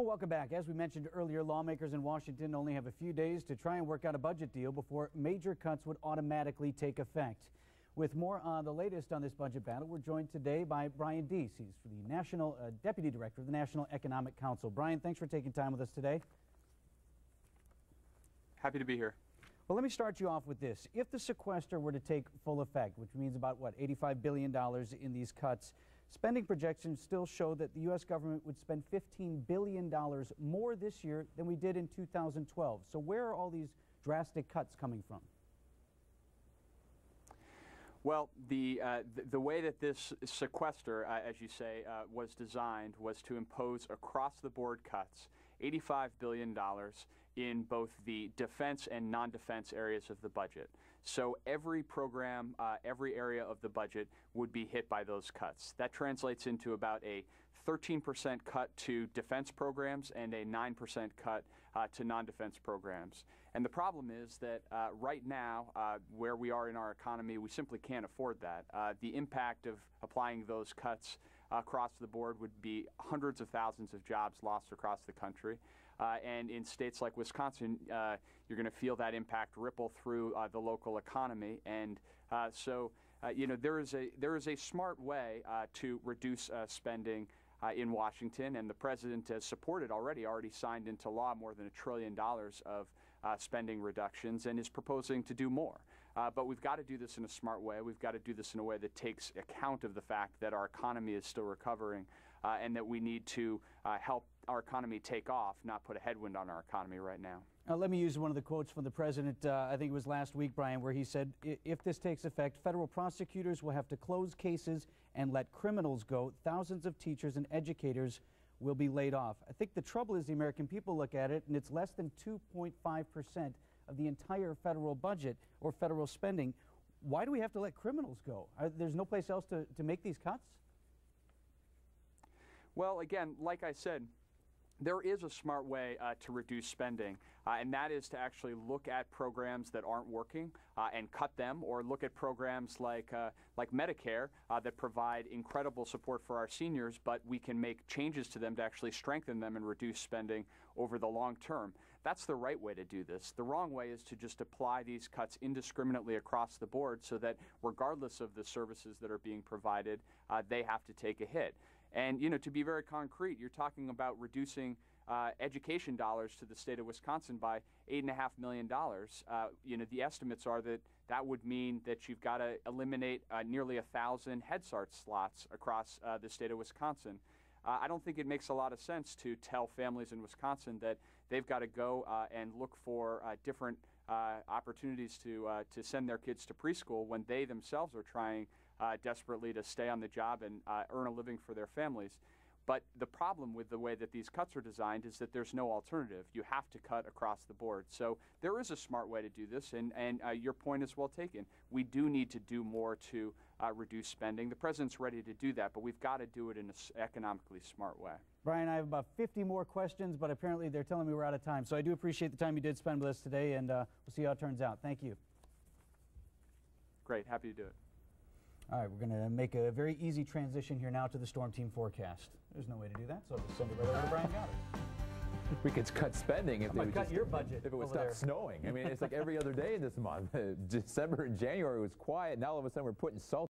Well, welcome back. As we mentioned earlier, lawmakers in Washington only have a few days to try and work out a budget deal before major cuts would automatically take effect. With more on the latest on this budget battle, we're joined today by Brian Deese. He's the National Deputy Director of the National Economic Council. Brian, thanks for taking time with us today. Happy to be here. Well, let me start you off with this. If the sequester were to take full effect, which means about, what, $85 billion in these cuts, spending projections still show that the U.S. government would spend $15 billion more this year than we did in 2012. So where are all these drastic cuts coming from? Well, the way that this sequester, as you say, was designed was to impose across-the-board cuts, $85 billion in both the defense and non-defense areas of the budget. So every program, every area of the budget would be hit by those cuts. That translates into about a 13% cut to defense programs and a 9% cut to non-defense programs. And the problem is that right now, where we are in our economy, we simply can't afford that. The impact of applying those cuts across the board would be hundreds of thousands of jobs lost across the country. And in states like Wisconsin, you're going to feel that impact ripple through the local economy. And you know, there is a smart way to reduce spending in Washington, and the president has supported already signed into law more than $1 trillion of spending reductions and is proposing to do more. But we've got to do this in a smart way. We've got to do this in a way that takes account of the fact that our economy is still recovering and that we need to help our economy take off, not put a headwind on our economy right now. Let me use one of the quotes from the president, I think it was last week, Brian, where he said, if this takes effect, federal prosecutors will have to close cases and let criminals go. Thousands of teachers and educators will be laid off. I think the trouble is the American people look at it, and it's less than 2.5% of the entire federal budget or federal spending. Why do we have to let criminals go? There's no place else to make these cuts? Well, again, like I said, there is a smart way to reduce spending, and that is to actually look at programs that aren't working and cut them, or look at programs like Medicare that provide incredible support for our seniors, but we can make changes to them to actually strengthen them and reduce spending over the long term. That's the right way to do this. The wrong way is to just apply these cuts indiscriminately across the board so that regardless of the services that are being provided, they have to take a hit. And, you know, to be very concrete, you're talking about reducing education dollars to the state of Wisconsin by $8.5 million. You know, the estimates are that that would mean that you've got to eliminate nearly 1,000 Head Start slots across the state of Wisconsin. I don't think it makes a lot of sense to tell families in Wisconsin that they've got to go and look for different opportunities to send their kids to preschool when they themselves are trying desperately to stay on the job and earn a living for their families. But the problem with the way that these cuts are designed is that there's no alternative. You have to cut across the board. So there is a smart way to do this, and your point is well taken. We do need to do more to reduce spending. The president's ready to do that, but we've got to do it in an economically smart way. Brian, I have about 50 more questions, but apparently they're telling me we're out of time. So I do appreciate the time you did spend with us today, and we'll see how it turns out. Thank you. Great. Happy to do it. All right, we're going to make a very easy transition here now to the storm team forecast. There's no way to do that, so we'll send it right over to Brian Goddard. We could cut spending if they would cut your budget if it would stop snowing. I mean, it's like every other day this month. December and January was quiet. Now all of a sudden we're putting salt